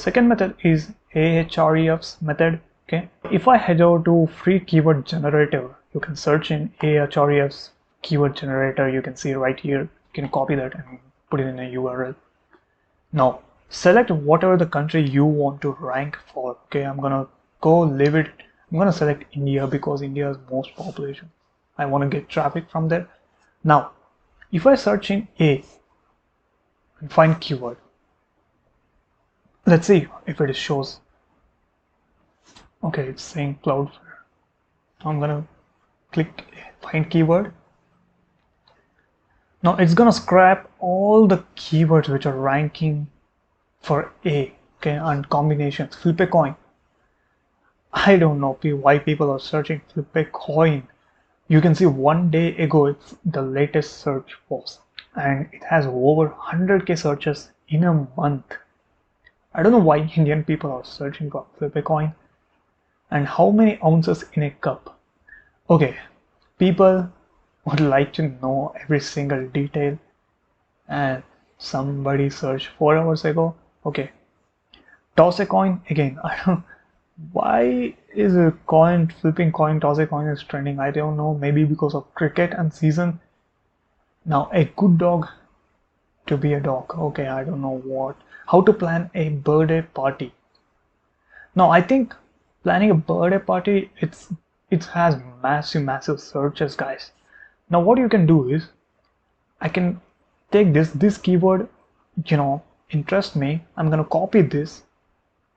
second method is AHREFs method. Okay, if I head over to free keyword generator, you can search in AHREFs keyword generator. You can see right here. You can copy that and put it in a URL. Now select whatever the country you want to rank for. Okay, I'm gonna go leave it. I'm gonna select India because India is most population. I want to get traffic from there. Now if I search in A and find keyword, let's see if it shows. Okay, it's saying Cloudflare. I'm gonna click find keyword. Now it's gonna scrap all the keywords which are ranking for A, okay, and combinations. Flip a coin. I don't know why people are searching flip a coin. You can see 1 day ago it's the latest search was, and it has over 100k searches in a month. I don't know why Indian people are searching for flip a coin. And how many ounces in a cup? Okay, people would like to know every single detail, and somebody searched 4 hours ago. Okay, toss a coin again. I don't. Why is a coin flipping coin, toss a coin is trending? I don't know. Maybe because of cricket and season. Now a good dog to be a dog. Okay, I don't know what. How to plan a birthday party. Now I think planning a birthday party, it has massive searches, guys. Now what you can do is I can take this keyword, interest me. I'm gonna copy this,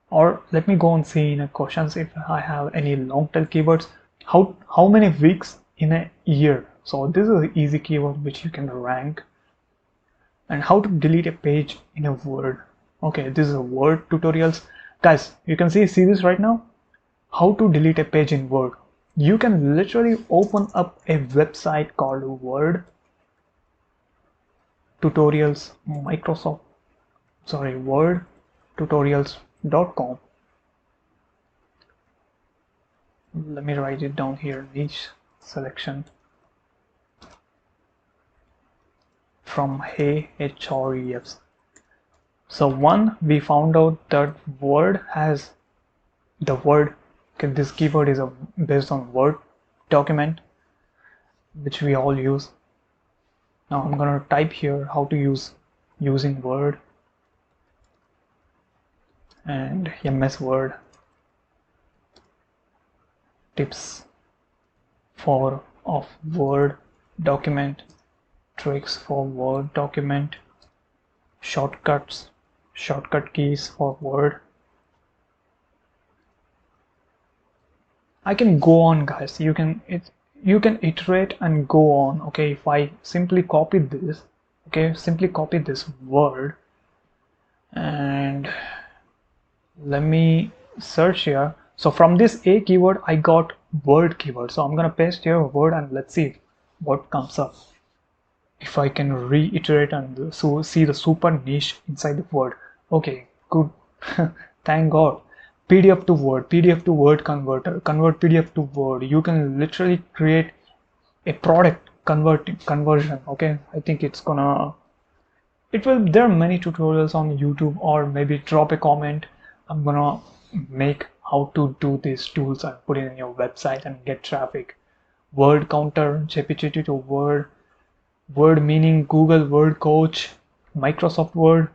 or let me go and see in a questions if I have any long tail keywords. How many weeks in a year? So this is an easy keyword which you can rank. And how to delete a page in a Word. Okay, this is a Word tutorials. Guys, you can see this right now. How to delete a page in Word. You can literally open up a website called Word tutorials wordtutorials.com. Let me write it down here. Niche selection from AHREFs. So we found out that Word has the word. Okay, this keyword is based on Word document, which we all use. Now I'm gonna type here how to using Word and MS Word tips of Word document, tricks for Word document, shortcut keys for Word. I can go on, guys. You can iterate and go on. Okay, if I simply copy this, word, and let me search here. So from this A keyword I got word keyword, so I'm gonna paste here word and let's see what comes up. If I can reiterate and so see the super niche inside the word. Okay, good. Thank God. PDF to Word converter, convert PDF to Word. You can literally create a product conversion. Okay, I think there are many tutorials on YouTube, or maybe drop a comment. I'm gonna make how to do these tools and put it in your website and get traffic. Word counter, JPG to Word, Word meaning, Google Word Coach, Microsoft Word.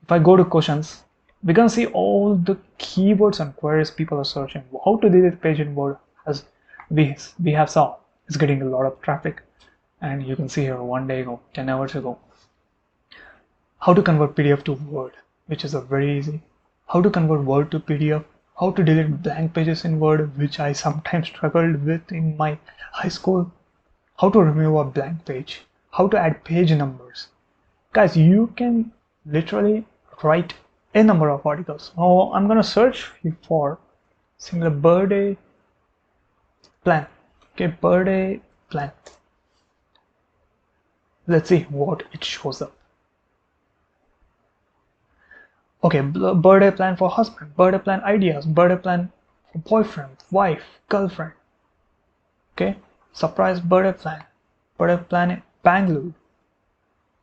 If I go to questions, we can see all the keywords and queries people are searching. How to delete page in Word, as we have saw, it's getting a lot of traffic. And you can see here 1 day ago, 10 hours ago. How to convert PDF to Word, which is a very easy. How to convert Word to PDF. How to delete blank pages in Word, which I sometimes struggled with in my high school. How to remove a blank page. How to add page numbers. Guys, you can literally write a number of articles. Now I'm gonna search for similar birthday plan. Okay, birthday plan. Let's see what it shows up. Okay, birthday plan for husband, birthday plan ideas, birthday plan for boyfriend, wife, girlfriend. Okay, surprise birthday plan in Bangalore.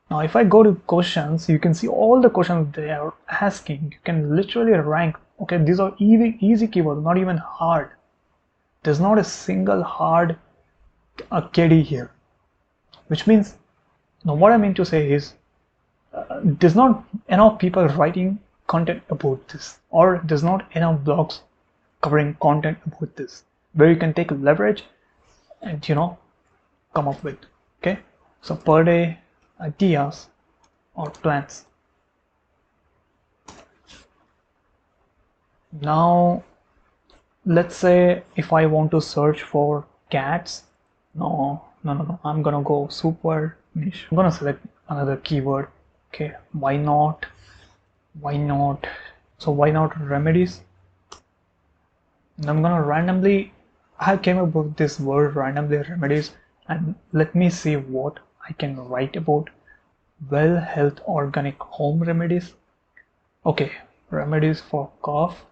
Now if I go to questions, you can see all the questions they are asking. You can literally rank. Okay, these are easy keywords, not even hard. There's not a single hard KD here, which means, now what I mean to say is there's not enough people writing content about this, or there's not enough blogs covering content about this where you can take leverage and come up with. Okay, so per day ideas or plans. Now let's say if I want to search for cats, no, I'm gonna go super niche. I'm gonna select another keyword. Okay, why not so why not remedies? And I'm gonna randomly, I came up with this word randomly, remedies, and let me see what I can write about. Well, health organic home remedies. Okay, remedies for cough,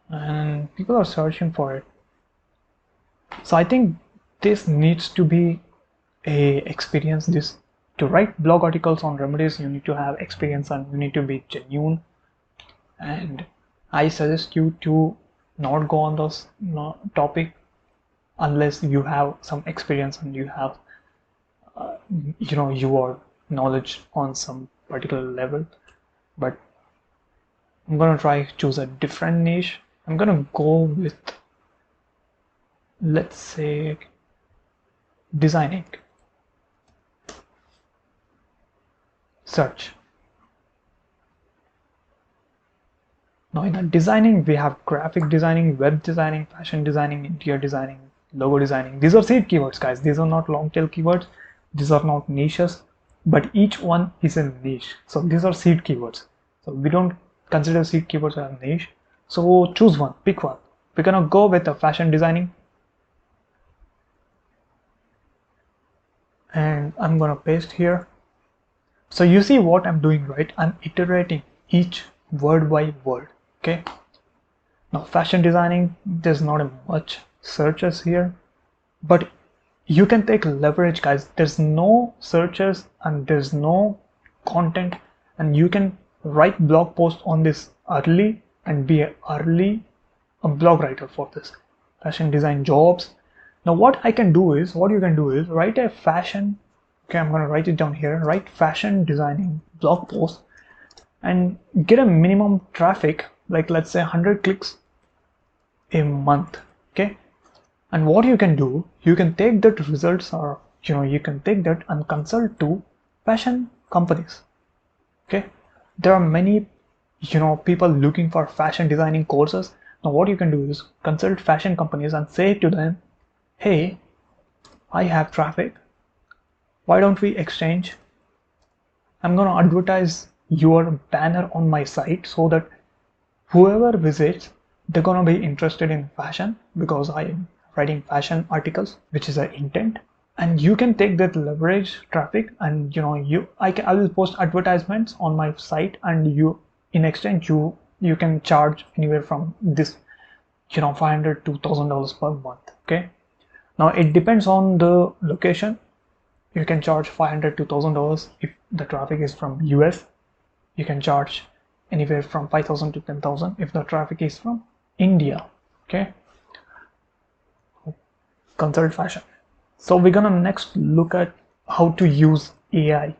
and people are searching for it. So I think this needs to be a experience. This, to write blog articles on remedies, you need to have experience and you need to be genuine. And I suggest you to not go on this topic unless you have some experience and you have your knowledge on some particular level. But I'm gonna try choose a different niche. I'm gonna go with, let's say, designing. Search. Now in the designing, we have graphic designing, web designing, fashion designing, interior designing, logo designing. These are seed keywords, guys. These are not long tail keywords. These are not niches, but each one is a niche. So these are seed keywords. So we don't consider seed keywords as a niche. So choose one, pick one. We're gonna go with the fashion designing. And I'm gonna paste here. So you see what I'm doing, right? I'm iterating each word by word. Okay. Now fashion designing, there's not a much searches here, but you can take leverage, guys. There's no searches and there's no content, and you can write blog posts on this early and be a blog writer for this fashion design jobs. Now what you can do is write a fashion. Okay, I'm gonna write it down here. Write fashion designing blog post and get a minimum traffic, like let's say 100 clicks a month. Okay, and what you can do, you can take that results, or you can take that and consult to fashion companies. Okay, there are many people looking for fashion designing courses. Now what you can do is consult fashion companies and say to them, hey, I have traffic, why don't we exchange? I'm going to advertise your banner on my site so that whoever visits, they're going to be interested in fashion because I am writing fashion articles, which is an intent. And you can take that leverage traffic and I will post advertisements on my site, and you in exchange you can charge anywhere from this $500 to $1,000 per month. Okay, now it depends on the location. You can charge $500 to $1,000 if the traffic is from US. You can charge anywhere from 5,000 to 10,000 if the traffic is from India. Okay, consult fashion. So we're gonna next look at how to use AI